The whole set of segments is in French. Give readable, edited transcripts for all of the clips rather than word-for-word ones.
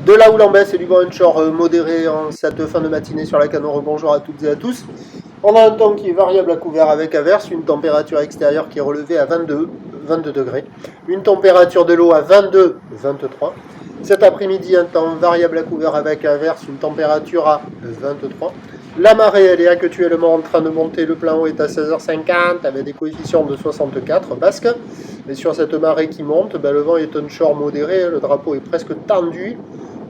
De là où l'on baisse et du vent onshore modéré en cette fin de matinée sur la Canore. Bonjour à toutes et à tous. On a un temps qui est variable à couvert avec averse, une température extérieure qui est relevée à 22 degrés, une température de l'eau à 23. Cet après-midi, un temps variable à couvert avec averse, une température à 23. La marée, elle est actuellement en train de monter. Le plein haut est à 16h50 avec des coefficients de 64 basques. Et sur cette marée qui monte, le vent est onshore modéré, le drapeau est presque tendu.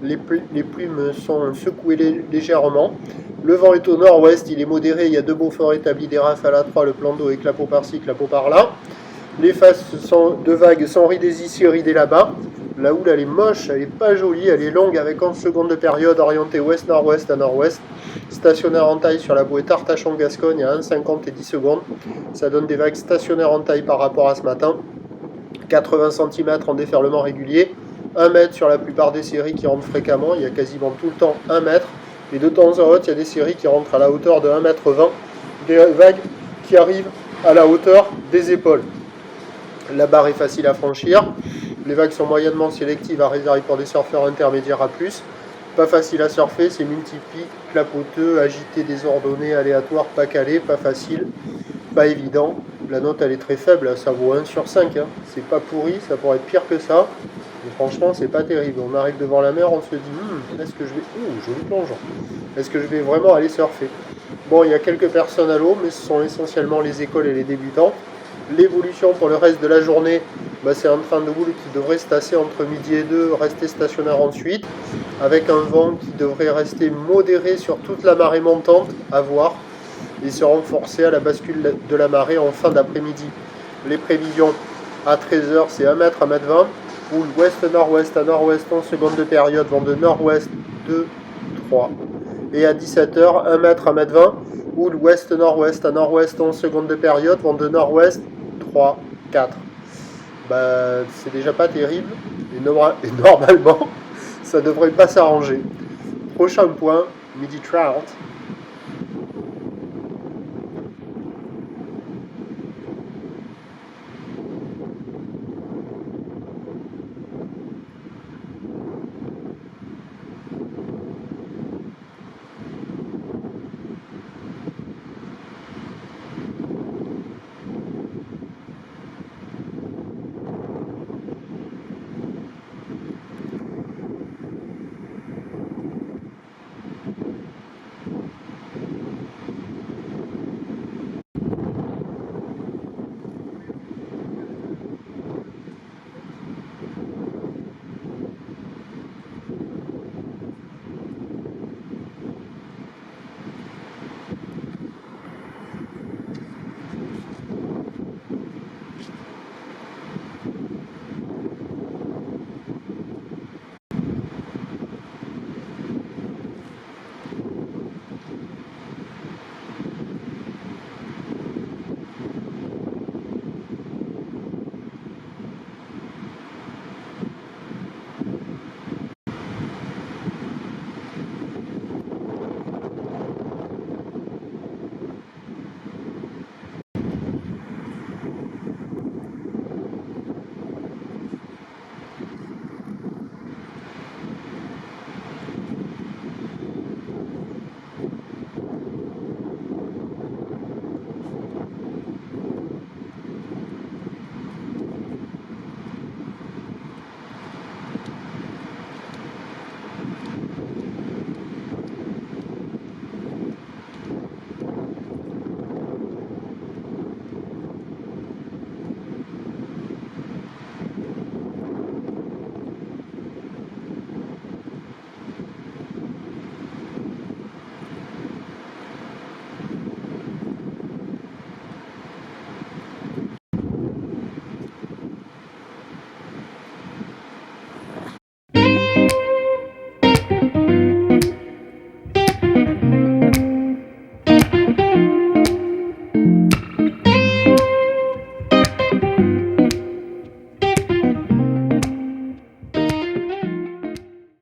Les plumes sont secouées légèrement. Le vent est au nord-ouest, il est modéré, il y a 2 beaux forts établis, des rafales à 3, le plan d'eau est clapot par-ci, clapot par-là. Les faces de vagues sont ridées ici, ridées là-bas. La houle, elle est moche, elle est pas jolie, elle est longue avec 11 secondes de période, orientée ouest-nord-ouest à nord-ouest. Stationnaire en taille sur la bouée Tartachon-Gascogne à 1,50 et 10 secondes. Ça donne des vagues stationnaires en taille par rapport à ce matin. 80 cm en déferlement régulier. 1 mètre sur la plupart des séries qui rentrent fréquemment, il y a quasiment tout le temps 1 mètre, et de temps en temps il y a des séries qui rentrent à la hauteur de 1,20 m, des vagues qui arrivent à la hauteur des épaules. La barre est facile à franchir, les vagues sont moyennement sélectives à réserver pour des surfeurs intermédiaires à plus, pas facile à surfer, c'est multiplique, clapoteux, agité, désordonné, aléatoire, pas calé, pas facile, pas évident. La note elle est très faible, ça vaut 1 sur 5, hein. C'est pas pourri, ça pourrait être pire que ça. Et franchement, c'est pas terrible. On arrive devant la mer, on se dit est-ce que je vais. Joli plongeon. Est-ce que je vais vraiment aller surfer? Bon, il y a quelques personnes à l'eau, mais ce sont essentiellement les écoles et les débutants. L'évolution pour le reste de la journée, c'est un train de houle qui devrait se tasser entre midi et 2, rester stationnaire ensuite, avec un vent qui devrait rester modéré sur toute la marée montante, à voir, et se renforcer à la bascule de la marée en fin d'après-midi. Les prévisions à 13h, c'est 1 mètre à 1,20 m. Houle ouest-nord-ouest à nord-ouest, 11 secondes de période, vent de nord-ouest 2, 3. Et à 17h, 1 mètre à 1,20 m. Houle ouest-nord-ouest à nord-ouest, 11 secondes de période, vent de nord-ouest 3, 4. C'est déjà pas terrible. Et normalement, ça devrait pas s'arranger. Prochain point, midi trout.